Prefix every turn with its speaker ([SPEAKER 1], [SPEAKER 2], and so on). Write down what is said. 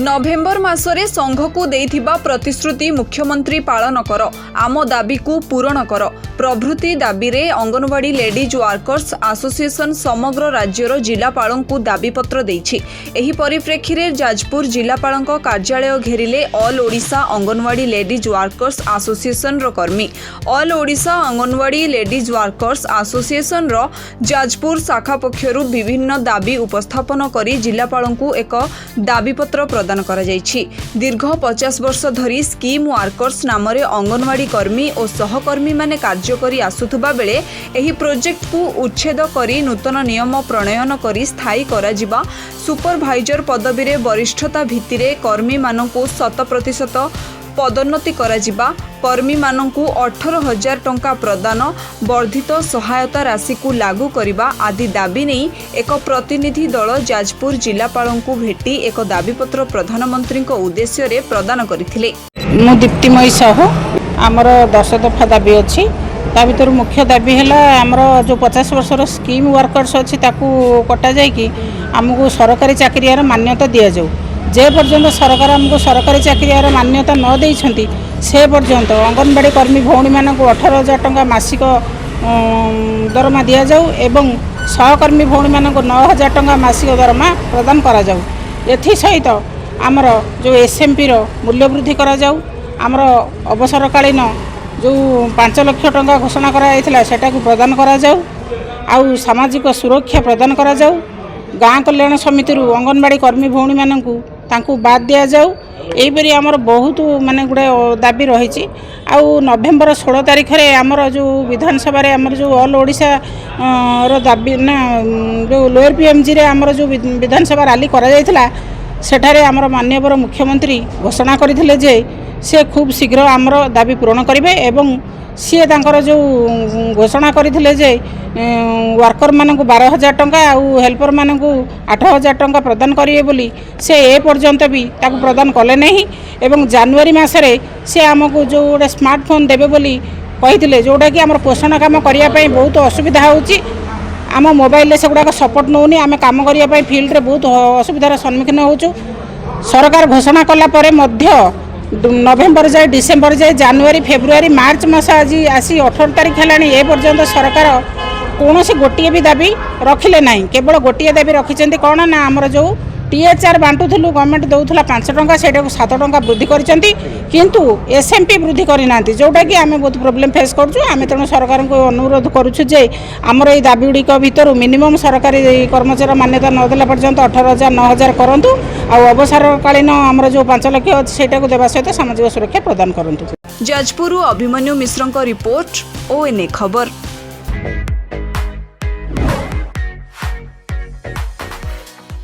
[SPEAKER 1] नवेम्बर मासरे संघ को देथिबा प्रतिश्रुति मुख्यमंत्री पालन कर, आम दाबी को पूरण कर प्रभृति दाबी रे अंगनवाड़ी लेडीज वर्कर्स एसोसिएशन समग्र राज्यर जिलापाल को दाबीपत्र देछि। एही परिप्रेक्षी रे जाजपुर जिलापाल कार्यालय घेरिले all Odisha Anganwadi ladies workers association रो कर्मी। All Odisha Anganwadi ladies workers association रो जाजपुर शाखा पक्षरु विभिन्न दाबी उपस्थापन करी जिलापाल को एक दाबीपत्र प्रदान करा जायछि। दीर्घ 50 वर्ष धरी स्कीम वर्कर्स नाम रे अंगनवाड़ी कर्मी और सहकर्मी माने कार्य करी आसुथुबा बेले एही प्रोजेक्ट को उच्छेद करी नूतन नियम प्रणयन करी स्थायी करा जिबा, सुपरभाइजर पदवी रे वरिष्ठता भित्तिरे कर्मी मानकु 100% पदोन्नति करा जिबा, कर्मी मानकु 18,000 टंका प्रदान, वर्धित सहायता राशि को लागू करिबा आदि दाबी नहीं एक प्रतिनिधि दल जाजपुर जिलापाल को भेटी एक दाबीपत्र प्रधानमंत्री उद्देश्य रे प्रदान करथिले।
[SPEAKER 2] मु दीप्तिमयी साहू आमर 10 दफा दाबी अच्छी। ता भीतर मुख्य दाबी है आमर जो 50 वर्षर स्कीम वर्कर्स अच्छी ताकू कटा जाए आमको सरकारी चाकरियार मान्यता दि जाऊ। जे पर्यंत सरकार आमको सरकारी चाकरियार मान्यता न देइछंती से पर्यंत अंगनवाड़ी कर्मी भौणी मानक 18,000 टंका मासिक दरमा दि जाऊ एवं सहकर्मी भौणी मानक 9,000 टंका मासिक दरमा प्रदान करा जाऊ। एथि सहित आमर जो एसएमपी रो मूल्य वृद्धि करा जाऊ। आमर अवसरकालीन जो 5 लाख टंका घोषणा करा सेटा को प्रदान करा जाऊ। आउ सामाजिक सुरक्षा प्रदान करा जाऊ। गाँ कल्याण समिति अंगनवाड़ी कर्मी भौणी मानकू तांकू बाद दिया जाऊ। एहीपरि आमर बहुत माने गुडे दाबी रही। आउ नवेम्बर 16 तारिख रे आमर जो विधानसभा रे आमर जो ऑल ओडिशा रो दाबी ना जो लोअर पीएमजी रे आमर जो विधानसभा रैली करा जायतिला सेठारे आमर माननीय मुख्यमंत्री घोषणा करथिले जे से खूब शीघ्र आमर दाबी पूरण करेंगे एवं सी तांकर जो घोषणा करथिले जे वर्कर मानक 12,000 टंका आउ हेल्पर मानक 8,000 टंका प्रदान करिए बोली से ए पर्यंत भी ताकू प्रदान कले नहीं। एवं जनवरी मासरे से आमको जो गोटे स्मार्टफोन देबे बोली कहिथिले जोटा कि आमर पोषण काम करिया पई बहुत असुविधा होउची। आम मोबाइल से गुड़ाक सपोर्ट नौनी आम कम करने फिल्ड में बहुत असुविधार सम्मुखीन होचु। सरकार घोषणा कला परे मध्य नवेम्बर जाए डिसेम्बर जाए जनवरी फेब्रुआरी मार्च मास आज आसी 18 तारिख है पर्यंत सरकार कौन सी गोटे भी दाबी रखिले ना। केवल गोटे दाबी रखिंट कौन ना आमर जो टीएचआर बांटुलु गवर्नमेंट दौला 5 टंका से 7 टंका वृद्धि किंतु एसएमपी वृद्धि करना जोटा कि आम बहुत प्रोब्लेम फेस करूँ। तेणु सरकार को अनुरोध करुचु जे आमर ये दाबी गुड़िक भितर मिनिमम सरकारी कर्मचारी मान्यता नदेला पर्यंत 18,000 9,000 करूँ। अवसरकालीन आमर जो 5 लाख अच्छे सेटा को देवा सहित सामाजिक सुरक्षा प्रदान करूँ।
[SPEAKER 1] जाजपुर अभिमन्यु मिश्र रिपोर्ट, ONA खबर।